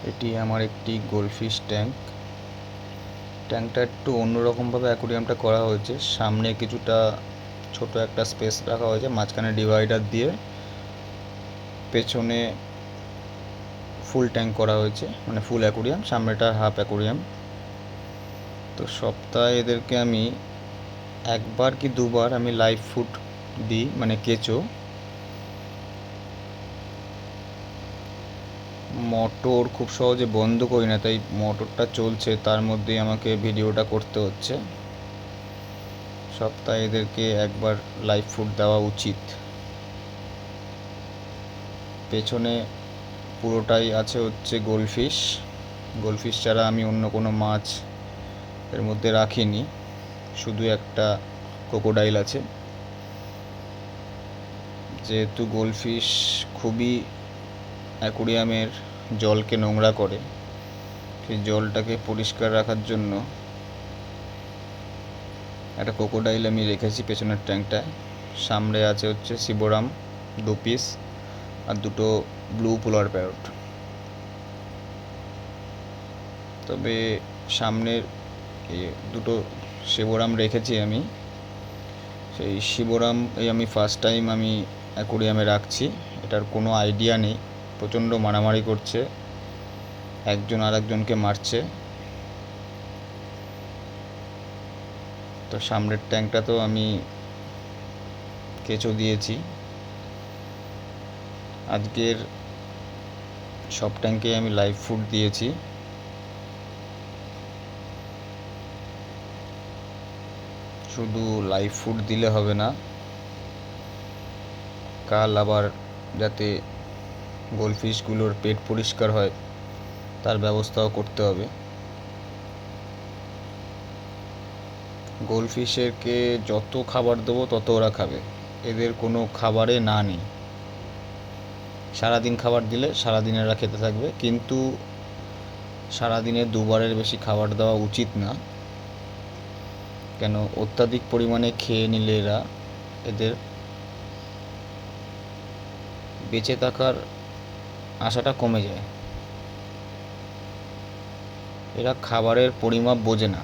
এটি আমার একটি গোল্ডফিশ ট্যাঙ্ক। ট্যাঙ্কটা একটু অন্যরকমভাবে অ্যাকোরিয়ামটা করা হয়েছে। সামনে কিছুটা ছোট একটা স্পেস রাখা হয়েছে, মাঝখানে ডিভাইডার দিয়ে পেছনে ফুল ট্যাঙ্ক করা হয়েছে, মানে ফুল অ্যাকোরিয়াম, সামনেটা হাফ অ্যাকোরিয়াম। তো সপ্তাহে এদেরকে আমি একবার কি দুবার আমি লাইভ ফুড দিই, মানে কেঁচো। মোটর খুব সহজে বন্ধ করি না, তাই মোটরটা চলছে তার মধ্যেই আমাকে ভিডিওটা করতে হচ্ছে। সপ্তাহে এদেরকে একবার লাইভ ফুড দেওয়া উচিত। পেছনে পুরোটাই আছে হচ্ছে গোল্ডফিশ। গোল্ডফিশ ছাড়া আমি অন্য কোনো মাছ এর মধ্যে রাখিনি, শুধু একটা ক্রোকোডাইল আছে। যেহেতু গোল্ডফিশ খুবই অ্যাকোরিয়ামের জলকে নোংরা করে, সেই জলটাকে পরিষ্কার রাখার জন্য একটা ক্রোকোডাইল আমি রেখেছি পেছনের ট্যাঙ্কটায়। সামনে আছে হচ্ছে শিবরাম 2 পিস আর দুটো ব্লু পোলার প্যারট। তবে সামনের দুটো শিবরাম রেখেছি আমি। সেই শিবরাম আমি ফার্স্ট টাইম আমি অ্যাকোরিয়ামে রাখছি। এটার কোনো আইডিয়া নেই, প্রচণ্ড মারামারি করছে, একজন আর একজনকে মারছে। তো সামনের ট্যাঙ্কটা তো আমি কেঁচো দিয়েছি। আজকের সব ট্যাঙ্কে আমি লাইভ ফুড দিয়েছি। শুধু লাইভ ফুড দিলে হবে না, কাল আবার যাতে গোল্ডফিশগুলোর পেট পরিষ্কার হয় তার ব্যবস্থাও করতে হবে। গোল্ডফিশেরকে যত খাবার দেবো তত ওরা খাবে, এদের কোনো খাবারে না নেই। সারাদিন খাবার দিলে সারাদিন এরা খেতে থাকবে, কিন্তু সারাদিনে দুবারের বেশি খাবার দেওয়া উচিত না। কেন, অত্যাধিক পরিমাণে খেয়ে নিলে এদের বেঁচে থাকার আশাটা কমে যায়। এরা খাবারের পরিমাপ বোঝে না।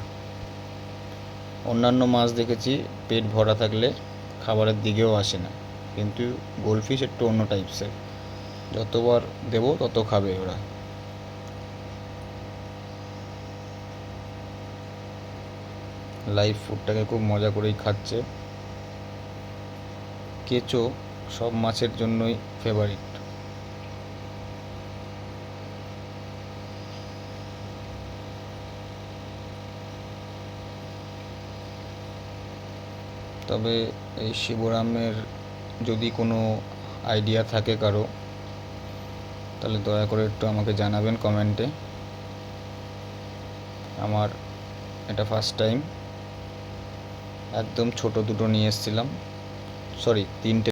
অন্যান্য মাছ দেখেছি পেট ভরা থাকলে খাবারের দিকেও আসে না, কিন্তু গোল্ডফিশ একটু অন্য টাইপসের, যতবার দেবো তত খাবে ওরা। লাইভ ফুডটাকে খুব মজা করেই খাচ্ছে। কেঁচো সব মাছের জন্যই ফেভারিট। তবে এই শিবরামের যদি কোনো আইডিয়া থাকে কারো, তাহলে দয়া করে একটু আমাকে জানাবেন কমেন্টে। আমার এটা ফার্স্ট টাইম। একদম ছোট দুটো নিয়ে এসেছিলাম, সরি 3টে